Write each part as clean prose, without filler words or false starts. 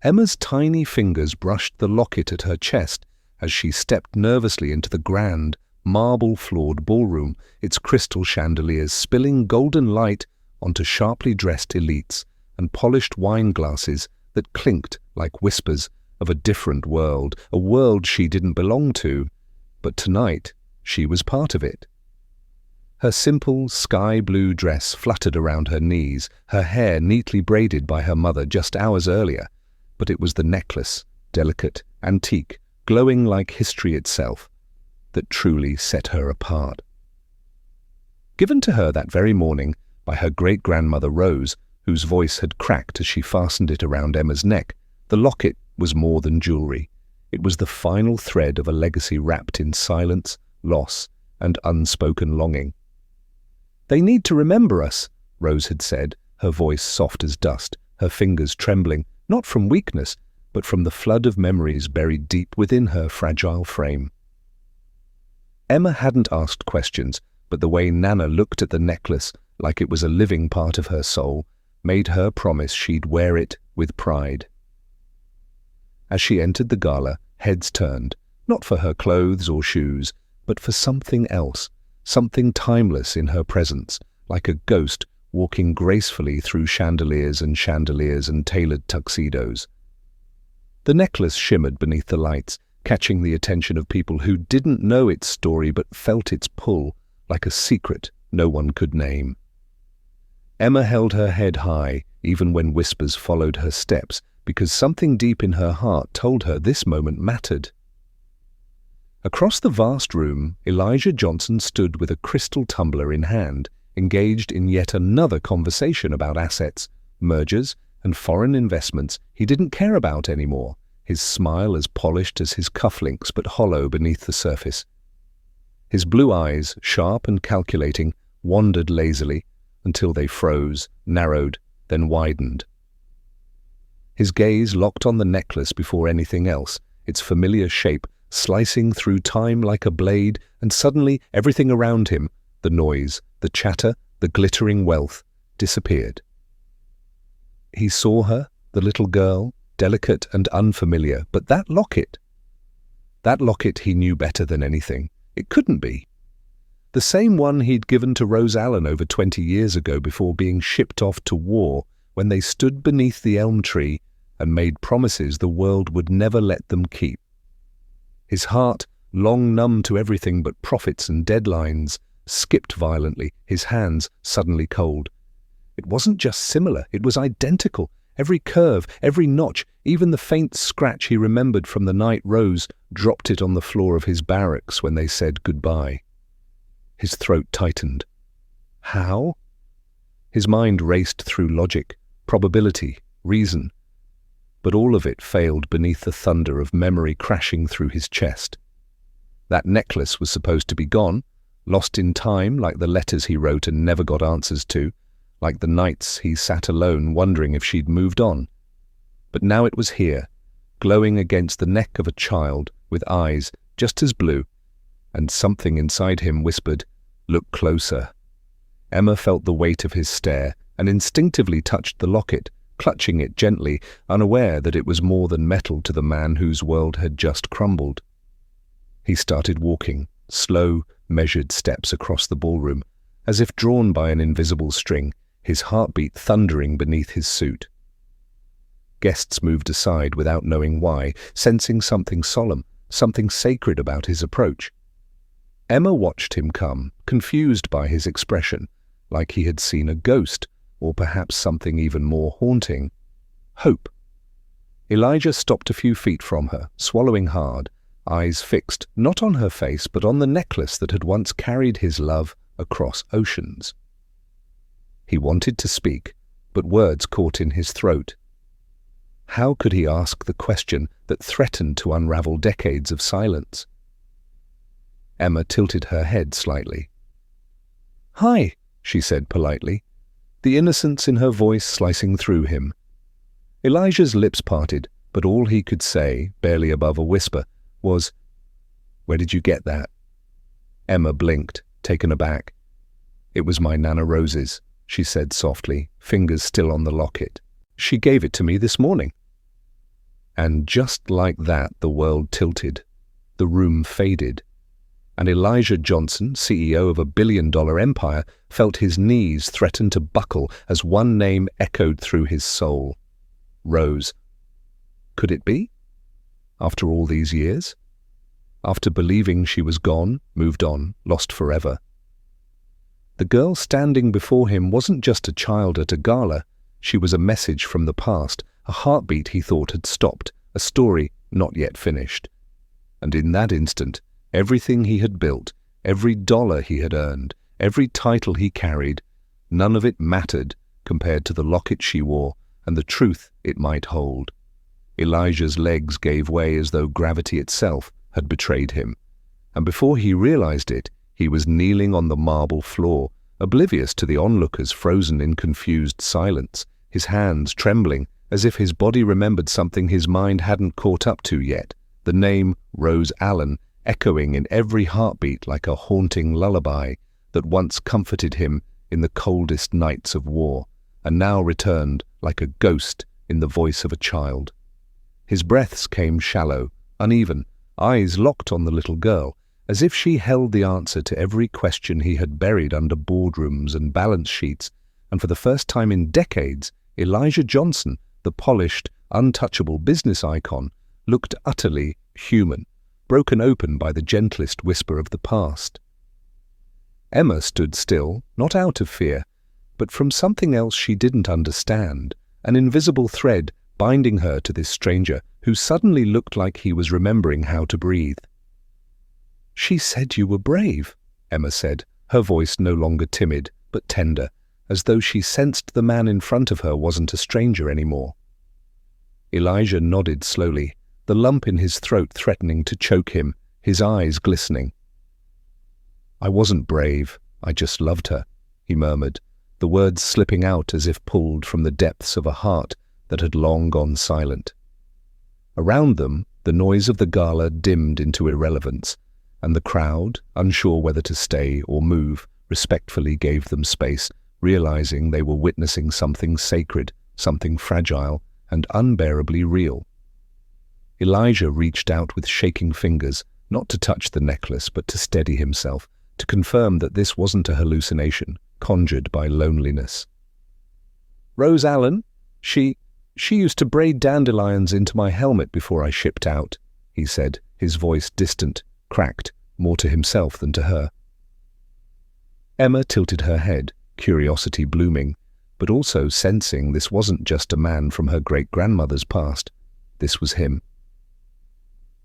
Emma's tiny fingers brushed the locket at her chest as she stepped nervously into the grand, marble-floored ballroom, its crystal chandeliers spilling golden light onto sharply dressed elites and polished wine glasses that clinked like whispers of a different world, a world she didn't belong to, but tonight she was part of it. Her simple sky-blue dress fluttered around her knees, her hair neatly braided by her mother just hours earlier, but it was the necklace, delicate, antique, glowing like history itself, that truly set her apart. Given to her that very morning by her great-grandmother Rose, whose voice had cracked as she fastened it around Emma's neck, the locket was more than jewelry. It was the final thread of a legacy wrapped in silence, loss, and unspoken longing. "They need to remember us," Rose had said, her voice soft as dust, her fingers trembling, not from weakness, but from the flood of memories buried deep within her fragile frame. Emma hadn't asked questions, but the way Nana looked at the necklace like it was a living part of her soul made her promise she'd wear it with pride. As she entered the gala, heads turned, not for her clothes or shoes, but for something else, something timeless in her presence, like a ghost walking gracefully through chandeliers and tailored tuxedos. The necklace shimmered beneath the lights, catching the attention of people who didn't know its story but felt its pull, like a secret no one could name. Emma held her head high, even when whispers followed her steps, because something deep in her heart told her this moment mattered. Across the vast room, Elijah Johnson stood with a crystal tumbler in hand, engaged in yet another conversation about assets, mergers, and foreign investments he didn't care about anymore, his smile as polished as his cufflinks but hollow beneath the surface. His blue eyes, sharp and calculating, wandered lazily until they froze, narrowed, then widened. His gaze locked on the necklace before anything else, its familiar shape slicing through time like a blade, and suddenly everything around him, the noise, the chatter, the glittering wealth, disappeared. He saw her, the little girl, delicate and unfamiliar, but that locket he knew better than anything. It couldn't be. The same one he'd given to Rose Allen over 20 years ago before being shipped off to war when they stood beneath the elm tree and made promises the world would never let them keep. His heart, long numb to everything but profits and deadlines, skipped violently, his hands suddenly cold. It wasn't just similar, it was identical. Every curve, every notch, even the faint scratch he remembered from the night Rose dropped it on the floor of his barracks when they said goodbye. His throat tightened. How? His mind raced through logic, probability, reason, but all of it failed beneath the thunder of memory crashing through his chest. That necklace was supposed to be gone, lost in time like the letters he wrote and never got answers to, like the nights he sat alone wondering if she'd moved on. But now it was here, glowing against the neck of a child with eyes just as blue, and something inside him whispered, "Look closer." Emma felt the weight of his stare and instinctively touched the locket, clutching it gently, unaware that it was more than metal to the man whose world had just crumbled. He started walking, slow, measured steps across the ballroom, as if drawn by an invisible string, his heartbeat thundering beneath his suit. Guests moved aside without knowing why, sensing something solemn, something sacred about his approach. Emma watched him come, confused by his expression, like he had seen a ghost, or perhaps something even more haunting. Hope. Elijah stopped a few feet from her, swallowing hard, eyes fixed not on her face but on the necklace that had once carried his love across oceans. He wanted to speak, but words caught in his throat. How could he ask the question that threatened to unravel decades of silence? Emma tilted her head slightly. "Hi," she said politely, the innocence in her voice slicing through him. Elijah's lips parted, but all he could say, barely above a whisper, was, "Where did you get that?" Emma blinked, taken aback. "It was my Nana Rose's," she said softly, fingers still on the locket. "She gave it to me this morning." And just like that, the world tilted. The room faded. And Elijah Johnson, CEO of a billion-dollar empire, felt his knees threaten to buckle as one name echoed through his soul. Rose. Could it be? After all these years? After believing she was gone, moved on, lost forever? The girl standing before him wasn't just a child at a gala. She was a message from the past, a heartbeat he thought had stopped, a story not yet finished. And in that instant, everything he had built, every dollar he had earned, every title he carried, none of it mattered compared to the locket she wore and the truth it might hold. Elijah's legs gave way as though gravity itself had betrayed him, and before he realized it, he was kneeling on the marble floor, oblivious to the onlookers frozen in confused silence, his hands trembling as if his body remembered something his mind hadn't caught up to yet, the name Rose Allen echoing in every heartbeat like a haunting lullaby that once comforted him in the coldest nights of war, and now returned like a ghost in the voice of a child. His breaths came shallow, uneven, eyes locked on the little girl, as if she held the answer to every question he had buried under boardrooms and balance sheets, and for the first time in decades, Elijah Johnson, the polished, untouchable business icon, looked utterly human, broken open by the gentlest whisper of the past. Emma stood still, not out of fear, but from something else she didn't understand, an invisible thread binding her to this stranger who suddenly looked like he was remembering how to breathe. "She said you were brave," Emma said, her voice no longer timid, but tender, as though she sensed the man in front of her wasn't a stranger anymore. Elijah nodded slowly, the lump in his throat threatening to choke him, his eyes glistening. "I wasn't brave, I just loved her," he murmured, the words slipping out as if pulled from the depths of a heart that had long gone silent. Around them, the noise of the gala dimmed into irrelevance, and the crowd, unsure whether to stay or move, respectfully gave them space, realizing they were witnessing something sacred, something fragile, and unbearably real. Elijah reached out with shaking fingers, not to touch the necklace, but to steady himself, to confirm that this wasn't a hallucination, conjured by loneliness. "Rose Allen, she used to braid dandelions into my helmet before I shipped out," he said, his voice distant, cracked, more to himself than to her. Emma tilted her head, curiosity blooming, but also sensing this wasn't just a man from her great-grandmother's past. This was him.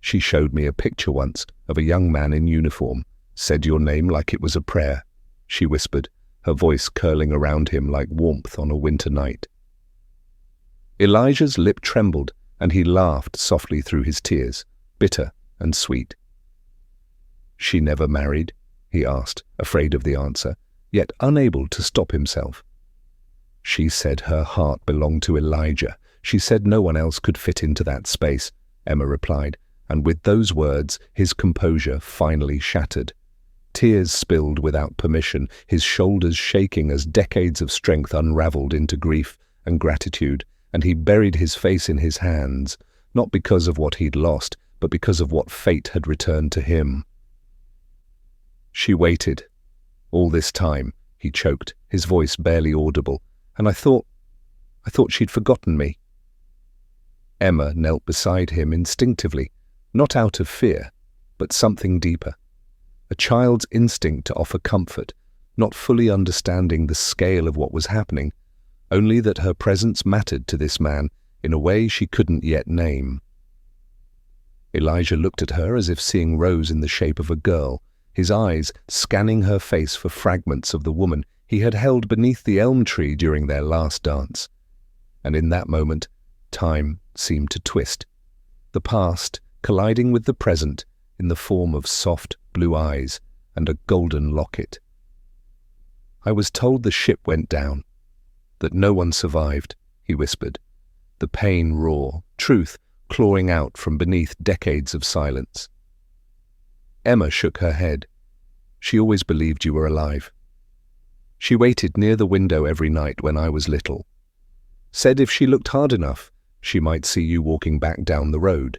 "She showed me a picture once of a young man in uniform, said your name like it was a prayer," she whispered, her voice curling around him like warmth on a winter night. Elijah's lip trembled, and he laughed softly through his tears, bitter and sweet. "She never married?" he asked, afraid of the answer, yet unable to stop himself. "She said her heart belonged to Elijah. She said no one else could fit into that space," Emma replied, and with those words his composure finally shattered. Tears spilled without permission, his shoulders shaking as decades of strength unraveled into grief and gratitude, and he buried his face in his hands, not because of what he'd lost, but because of what fate had returned to him. "She waited. All this time," he choked, his voice barely audible, "and I thought she'd forgotten me." Emma knelt beside him instinctively, not out of fear, but something deeper. A child's instinct to offer comfort, not fully understanding the scale of what was happening, only that her presence mattered to this man in a way she couldn't yet name. Elijah looked at her as if seeing Rose in the shape of a girl, his eyes scanning her face for fragments of the woman he had held beneath the elm tree during their last dance. And in that moment, time seemed to twist, the past colliding with the present in the form of soft blue eyes and a golden locket. "I was told the ship went down, that no one survived," he whispered, the pain raw, truth clawing out from beneath decades of silence. Emma shook her head. "She always believed you were alive. She waited near the window every night when I was little. Said if she looked hard enough, she might see you walking back down the road.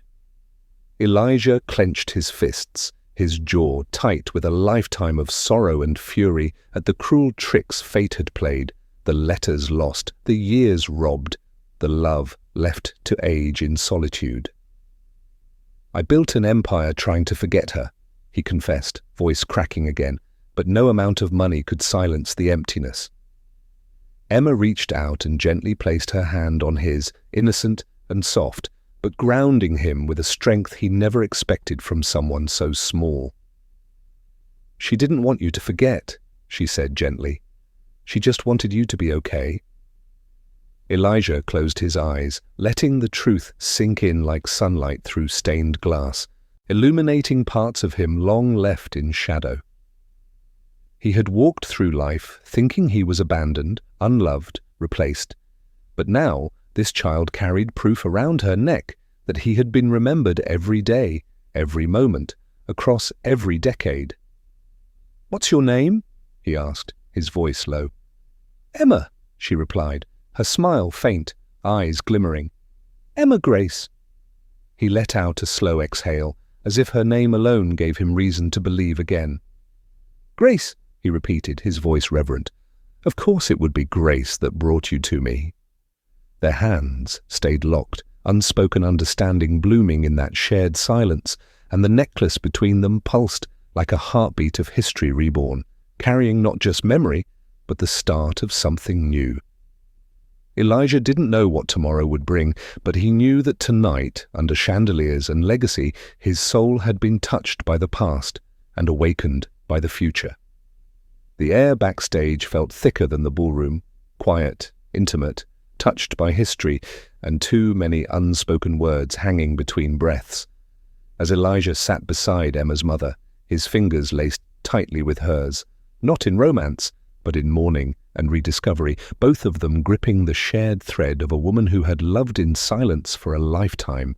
Elijah clenched his fists, his jaw tight with a lifetime of sorrow and fury at the cruel tricks fate had played, the letters lost, the years robbed, the love left to age in solitude. "I built an empire trying to forget her," he confessed, voice cracking again, but no amount of money could silence the emptiness. Emma reached out and gently placed her hand on his, innocent and soft, but grounding him with a strength he never expected from someone so small. "She didn't want you to forget," she said gently. "She just wanted you to be okay." Elijah closed his eyes, letting the truth sink in like sunlight through stained glass, illuminating parts of him long left in shadow. He had walked through life thinking he was abandoned, unloved, replaced. But now this child carried proof around her neck that he had been remembered every day, every moment, across every decade. "What's your name?" he asked, his voice low. "Emma," she replied, her smile faint, eyes glimmering. "Emma Grace." He let out a slow exhale, as if her name alone gave him reason to believe again. "Grace," he repeated, his voice reverent. "Of course it would be Grace that brought you to me." Their hands stayed locked, unspoken understanding blooming in that shared silence, and the necklace between them pulsed like a heartbeat of history reborn, carrying not just memory, but the start of something new. Elijah didn't know what tomorrow would bring, but he knew that tonight, under chandeliers and legacy, his soul had been touched by the past and awakened by the future. The air backstage felt thicker than the ballroom, quiet, intimate, touched by history, and too many unspoken words hanging between breaths. As Elijah sat beside Emma's mother, his fingers laced tightly with hers, not in romance, but in mourning and rediscovery, both of them gripping the shared thread of a woman who had loved in silence for a lifetime.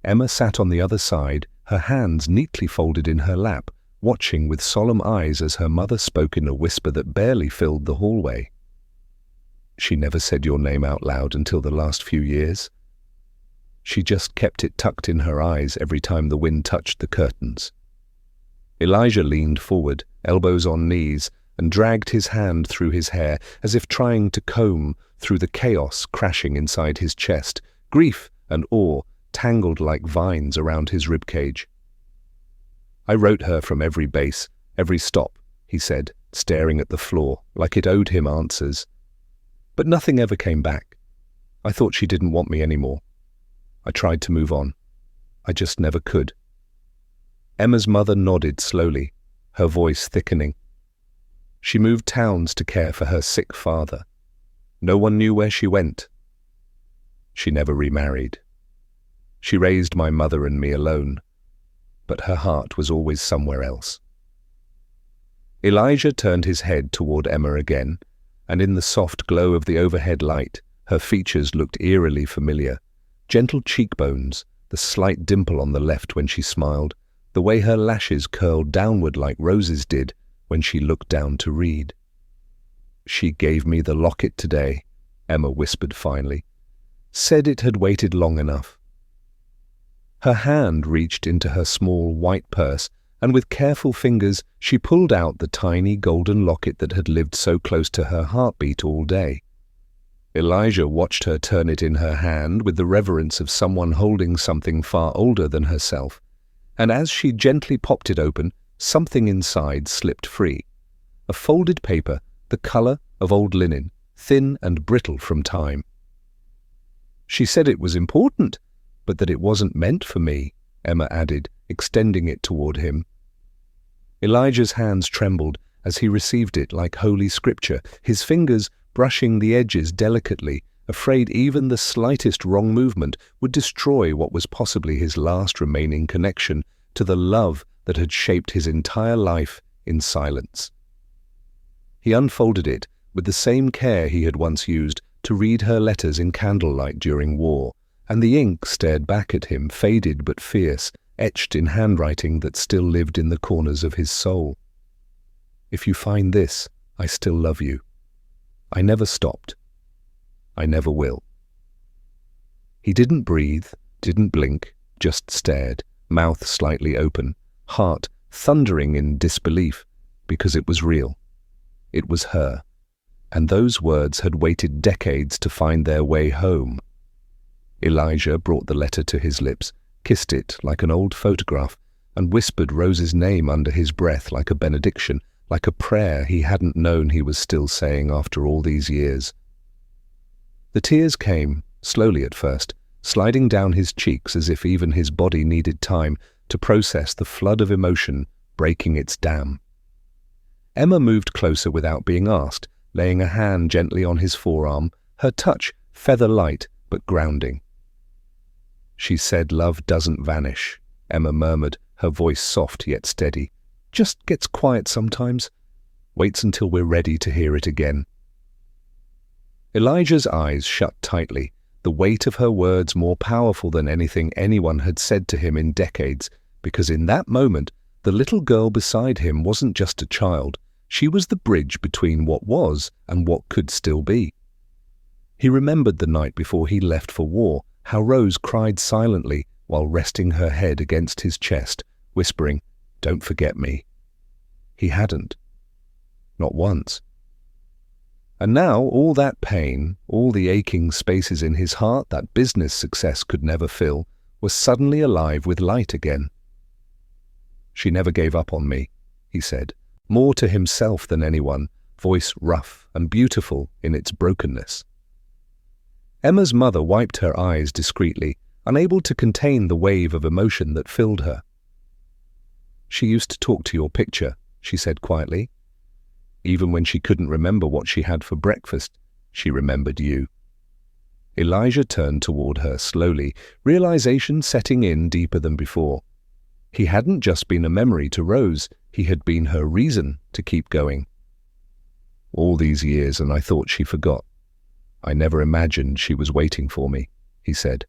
Emma sat on the other side, her hands neatly folded in her lap, watching with solemn eyes as her mother spoke in a whisper that barely filled the hallway. "She never said your name out loud until the last few years. She just kept it tucked in her eyes every time the wind touched the curtains." Elijah leaned forward, elbows on knees, and dragged his hand through his hair, as if trying to comb through the chaos crashing inside his chest, grief and awe tangled like vines around his ribcage. "I wrote her from every base, every stop," he said, staring at the floor, like it owed him answers. "But nothing ever came back. I thought she didn't want me anymore. I tried to move on. I just never could." Emma's mother nodded slowly, her voice thickening. "She moved towns to care for her sick father. No one knew where she went. She never remarried. She raised my mother and me alone, but her heart was always somewhere else." Elijah turned his head toward Emma again, and in the soft glow of the overhead light, her features looked eerily familiar. Gentle cheekbones, the slight dimple on the left when she smiled, the way her lashes curled downward like roses did when she looked down to read. "She gave me the locket today," Emma whispered finally. "Said it had waited long enough." Her hand reached into her small white purse, and with careful fingers she pulled out the tiny golden locket that had lived so close to her heartbeat all day. Elijah watched her turn it in her hand with the reverence of someone holding something far older than herself, and as she gently popped it open, something inside slipped free. A folded paper, the color of old linen, thin and brittle from time. "She said it was important, but that it wasn't meant for me," Emma added, extending it toward him. Elijah's hands trembled as he received it like holy scripture, his fingers brushing the edges delicately, afraid even the slightest wrong movement would destroy what was possibly his last remaining connection to the love that had shaped his entire life in silence. He unfolded it with the same care he had once used to read her letters in candlelight during war, and the ink stared back at him, faded but fierce, etched in handwriting that still lived in the corners of his soul. "If you find this, I still love you. I never stopped. I never will." He didn't breathe, didn't blink, just stared, mouth slightly open, heart thundering in disbelief, because it was real. It was her, and those words had waited decades to find their way home. Elijah brought the letter to his lips, kissed it like an old photograph, and whispered Rose's name under his breath like a benediction, like a prayer he hadn't known he was still saying after all these years. The tears came, slowly at first, sliding down his cheeks as if even his body needed time to process the flood of emotion breaking its dam. Emma moved closer without being asked, laying a hand gently on his forearm, her touch feather-light but grounding. "She said love doesn't vanish," Emma murmured, her voice soft yet steady. "Just gets quiet sometimes. Waits until we're ready to hear it again." Elijah's eyes shut tightly, the weight of her words more powerful than anything anyone had said to him in decades, because in that moment, the little girl beside him wasn't just a child. She was the bridge between what was and what could still be. He remembered the night before he left for war, how Rose cried silently while resting her head against his chest, whispering, "Don't forget me." He hadn't. Not once. And now all that pain, all the aching spaces in his heart that business success could never fill, was suddenly alive with light again. "She never gave up on me," he said, more to himself than anyone, voice rough and beautiful in its brokenness. Emma's mother wiped her eyes discreetly, unable to contain the wave of emotion that filled her. "She used to talk to your picture," she said quietly. "Even when she couldn't remember what she had for breakfast, she remembered you." Elijah turned toward her slowly, realization setting in deeper than before. He hadn't just been a memory to Rose, he had been her reason to keep going. "All these years, and I thought she forgot. I never imagined she was waiting for me," he said,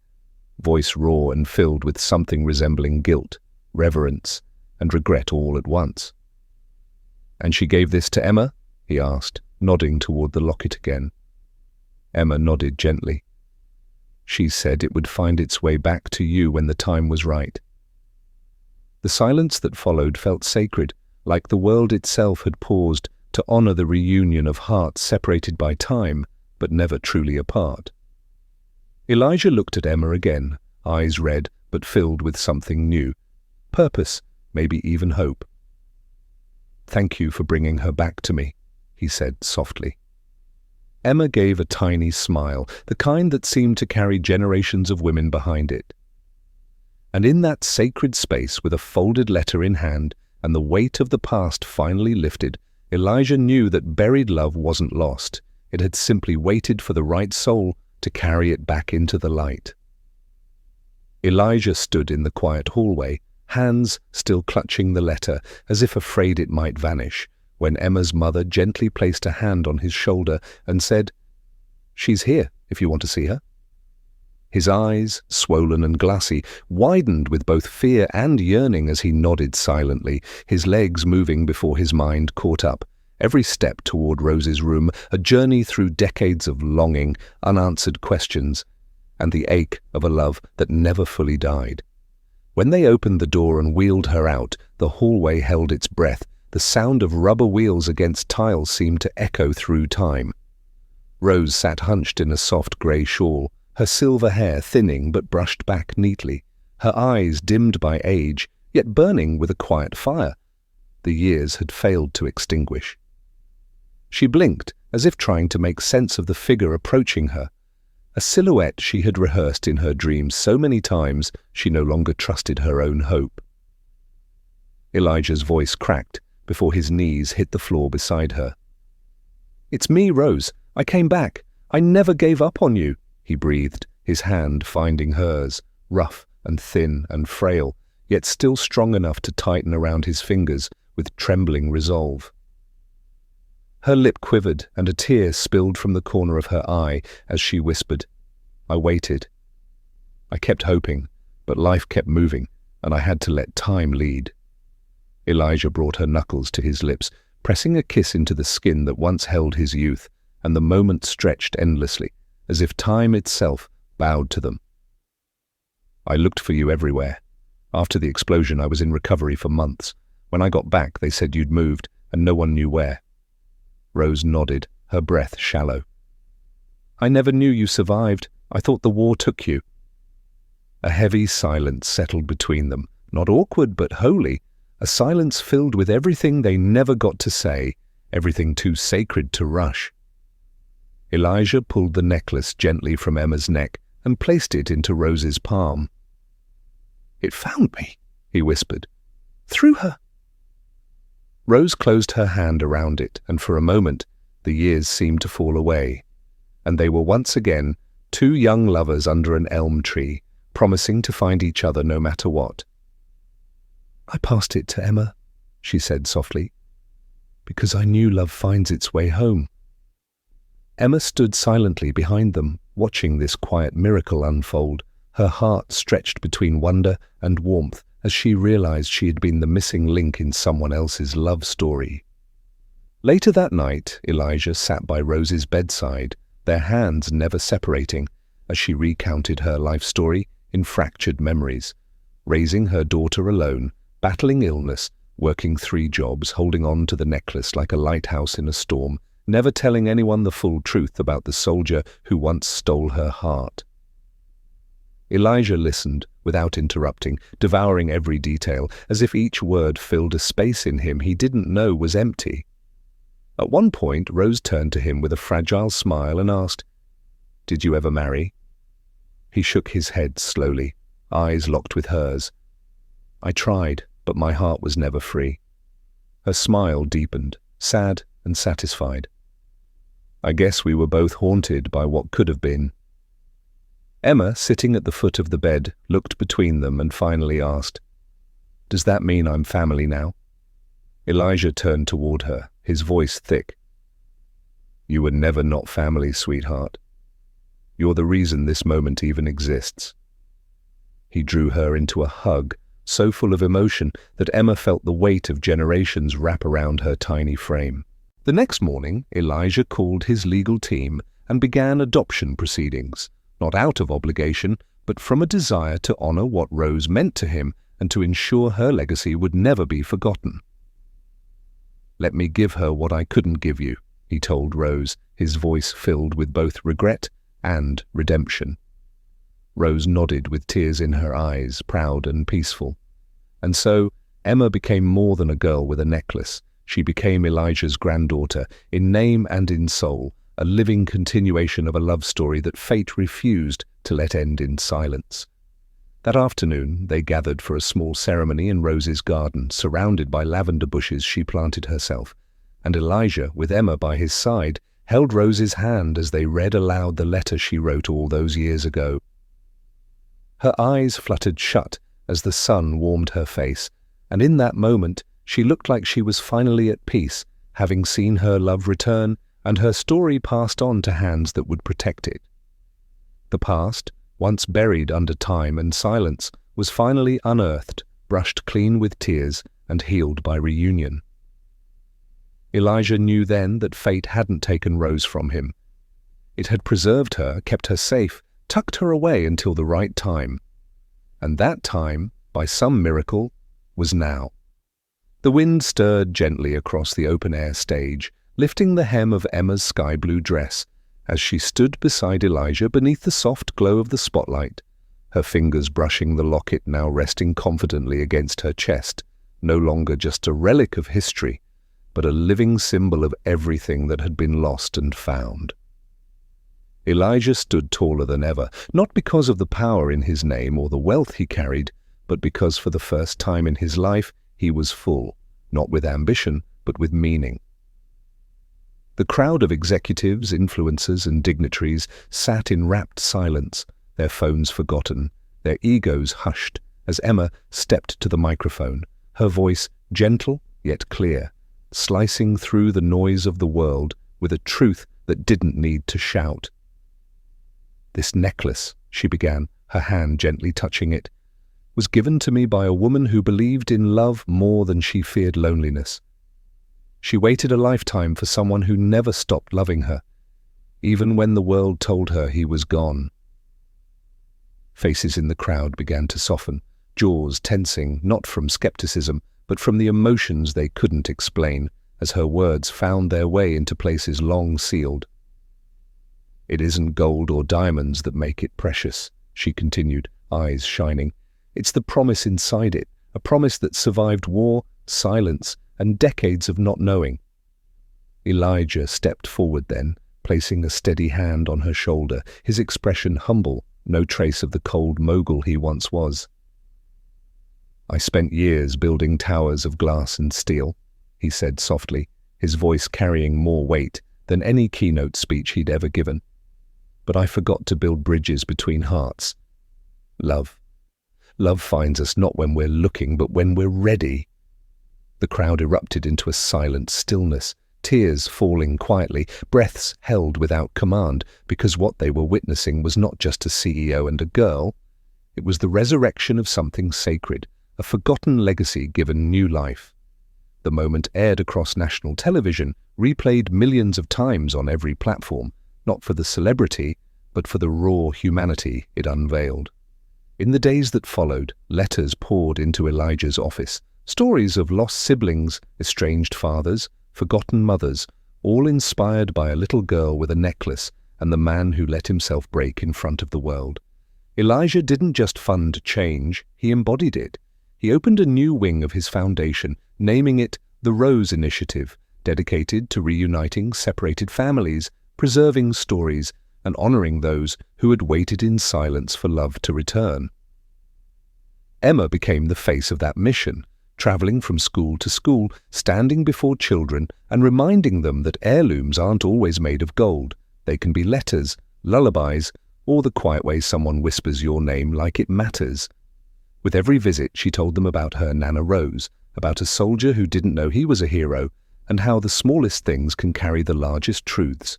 voice raw and filled with something resembling guilt, reverence, and regret all at once. "And she gave this to Emma?" he asked, nodding toward the locket again. Emma nodded gently. "She said it would find its way back to you when the time was right." The silence that followed felt sacred, like the world itself had paused to honor the reunion of hearts separated by time, but never truly apart. Elijah looked at Emma again, eyes red but filled with something new. Purpose, maybe even hope. "Thank you for bringing her back to me," he said softly. Emma gave a tiny smile, the kind that seemed to carry generations of women behind it. And in that sacred space, with a folded letter in hand and the weight of the past finally lifted, Elijah knew that buried love wasn't lost. It had simply waited for the right soul to carry it back into the light. Elijah stood in the quiet hallway, hands still clutching the letter, as if afraid it might vanish, when Emma's mother gently placed a hand on his shoulder and said, "She's here, if you want to see her." His eyes, swollen and glassy, widened with both fear and yearning as he nodded silently, his legs moving before his mind caught up. Every step toward Rose's room, a journey through decades of longing, unanswered questions, and the ache of a love that never fully died. When they opened the door and wheeled her out, the hallway held its breath. The sound of rubber wheels against tiles seemed to echo through time. Rose sat hunched in a soft grey shawl, her silver hair thinning but brushed back neatly, her eyes dimmed by age, yet burning with a quiet fire the years had failed to extinguish. She blinked, as if trying to make sense of the figure approaching her, a silhouette she had rehearsed in her dreams so many times she no longer trusted her own hope. Elijah's voice cracked before his knees hit the floor beside her. "It's me, Rose. I came back. I never gave up on you," he breathed, his hand finding hers, rough and thin and frail, yet still strong enough to tighten around his fingers with trembling resolve. Her lip quivered and a tear spilled from the corner of her eye as she whispered, "I waited. I kept hoping, but life kept moving, and I had to let time lead." Elijah brought her knuckles to his lips, pressing a kiss into the skin that once held his youth, and the moment stretched endlessly, as if time itself bowed to them. I looked for you everywhere. After the explosion, I was in recovery for months. When I got back, they said you'd moved, and no one knew where. Rose nodded, her breath shallow. I never knew you survived. I thought the war took you. A heavy silence settled between them, not awkward but holy, a silence filled with everything they never got to say, everything too sacred to rush. Elijah pulled the necklace gently from Emma's neck and placed it into Rose's palm. It found me, he whispered. Through her. Rose closed her hand around it, and for a moment the years seemed to fall away, and they were once again two young lovers under an elm tree, promising to find each other no matter what. I passed it to Emma, she said softly, because I knew love finds its way home. Emma stood silently behind them, watching this quiet miracle unfold, her heart stretched between wonder and warmth as she realized she had been the missing link in someone else's love story. Later that night, Elijah sat by Rose's bedside, their hands never separating, as she recounted her life story in fractured memories, raising her daughter alone, battling illness, working 3 jobs, holding on to the necklace like a lighthouse in a storm, never telling anyone the full truth about the soldier who once stole her heart. Elijah listened, without interrupting, devouring every detail, as if each word filled a space in him he didn't know was empty. At one point, Rose turned to him with a fragile smile and asked, "Did you ever marry?" He shook his head slowly, eyes locked with hers. "I tried, but my heart was never free." Her smile deepened, sad and satisfied. "I guess we were both haunted by what could have been." Emma, sitting at the foot of the bed, looked between them and finally asked, "Does that mean I'm family now?" Elijah turned toward her, his voice thick. "You were never not family, sweetheart. You're the reason this moment even exists." He drew her into a hug, so full of emotion that Emma felt the weight of generations wrap around her tiny frame. The next morning, Elijah called his legal team and began adoption proceedings, not out of obligation, but from a desire to honor what Rose meant to him and to ensure her legacy would never be forgotten. "Let me give her what I couldn't give you," he told Rose, his voice filled with both regret and redemption. Rose nodded with tears in her eyes, proud and peaceful. And so, Emma became more than a girl with a necklace. She became Elijah's granddaughter, in name and in soul, a living continuation of a love story that fate refused to let end in silence. That afternoon, they gathered for a small ceremony in Rose's garden, surrounded by lavender bushes she planted herself, and Elijah, with Emma by his side, held Rose's hand as they read aloud the letter she wrote all those years ago. Her eyes fluttered shut as the sun warmed her face, and in that moment she looked like she was finally at peace, having seen her love return and her story passed on to hands that would protect it. The past, once buried under time and silence, was finally unearthed, brushed clean with tears, and healed by reunion. Elijah knew then that fate hadn't taken Rose from him. It had preserved her, kept her safe, tucked her away until the right time. And that time, by some miracle, was now. The wind stirred gently across the open-air stage, lifting the hem of Emma's sky-blue dress, as she stood beside Elijah beneath the soft glow of the spotlight, her fingers brushing the locket now resting confidently against her chest, no longer just a relic of history, but a living symbol of everything that had been lost and found. Elijah stood taller than ever, not because of the power in his name or the wealth he carried, but because for the first time in his life he was full, not with ambition, but with meaning. The crowd of executives, influencers, and dignitaries sat in rapt silence, their phones forgotten, their egos hushed, as Emma stepped to the microphone, her voice gentle yet clear, slicing through the noise of the world with a truth that didn't need to shout. "This necklace," she began, her hand gently touching it, "was given to me by a woman who believed in love more than she feared loneliness. She waited a lifetime for someone who never stopped loving her, even when the world told her he was gone. Faces in the crowd began to soften, jaws tensing not from skepticism, but from the emotions they couldn't explain, as her words found their way into places long sealed. "It isn't gold or diamonds that make it precious," she continued, eyes shining. "It's the promise inside it, a promise that survived war, silence, and decades of not knowing." Elijah stepped forward then, placing a steady hand on her shoulder, his expression humble, no trace of the cold mogul he once was. "I spent years building towers of glass and steel," he said softly, his voice carrying more weight than any keynote speech he'd ever given. "But I forgot to build bridges between hearts. Love. Love finds us not when we're looking, but when we're ready." The crowd erupted into a silent stillness, tears falling quietly, breaths held without command, because what they were witnessing was not just a CEO and a girl. It was the resurrection of something sacred, a forgotten legacy given new life. The moment aired across national television, replayed millions of times on every platform, not for the celebrity, but for the raw humanity it unveiled. In the days that followed, letters poured into Elijah's office, stories of lost siblings, estranged fathers, forgotten mothers, all inspired by a little girl with a necklace and the man who let himself break in front of the world. Elijah didn't just fund change, he embodied it. He opened a new wing of his foundation, naming it the Rose Initiative, dedicated to reuniting separated families, preserving stories, and honoring those who had waited in silence for love to return. Emma became the face of that mission, traveling from school to school, standing before children and reminding them that heirlooms aren't always made of gold. They can be letters, lullabies, or the quiet way someone whispers your name like it matters. With every visit, she told them about her Nana Rose, about a soldier who didn't know he was a hero, and how the smallest things can carry the largest truths.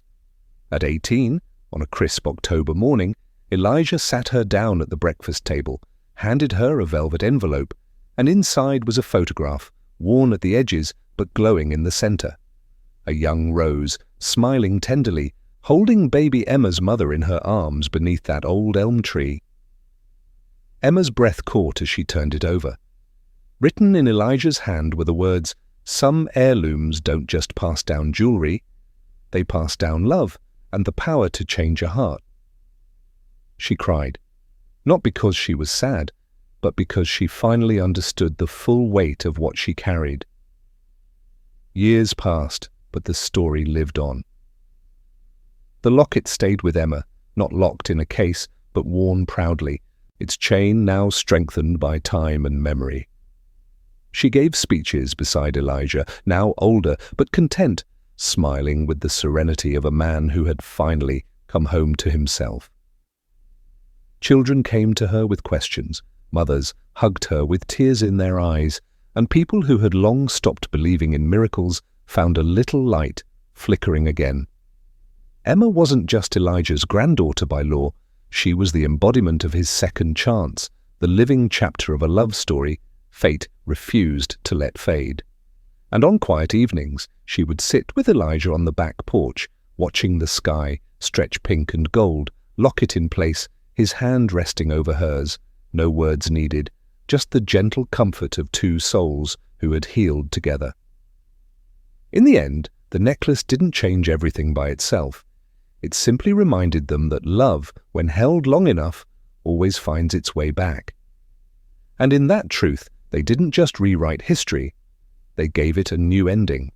At 18, on a crisp October morning, Elijah sat her down at the breakfast table, handed her a velvet envelope, and inside was a photograph, worn at the edges but glowing in the center. A young Rose, smiling tenderly, holding baby Emma's mother in her arms beneath that old elm tree. Emma's breath caught as she turned it over. Written in Elijah's hand were the words, "Some heirlooms don't just pass down jewelry, they pass down love and the power to change a heart." She cried, not because she was sad, but because she finally understood the full weight of what she carried. Years passed, but the story lived on. The locket stayed with Emma, not locked in a case, but worn proudly, its chain now strengthened by time and memory. She gave speeches beside Elijah, now older but content, smiling with the serenity of a man who had finally come home to himself. Children came to her with questions, mothers hugged her with tears in their eyes, and people who had long stopped believing in miracles found a little light flickering again. Emma wasn't just Elijah's granddaughter by law, she was the embodiment of his second chance, the living chapter of a love story fate refused to let fade. And on quiet evenings, she would sit with Elijah on the back porch, watching the sky stretch pink and gold, locket in place, his hand resting over hers, no words needed, just the gentle comfort of two souls who had healed together. In the end, the necklace didn't change everything by itself. It simply reminded them that love, when held long enough, always finds its way back. And in that truth, they didn't just rewrite history, they gave it a new ending.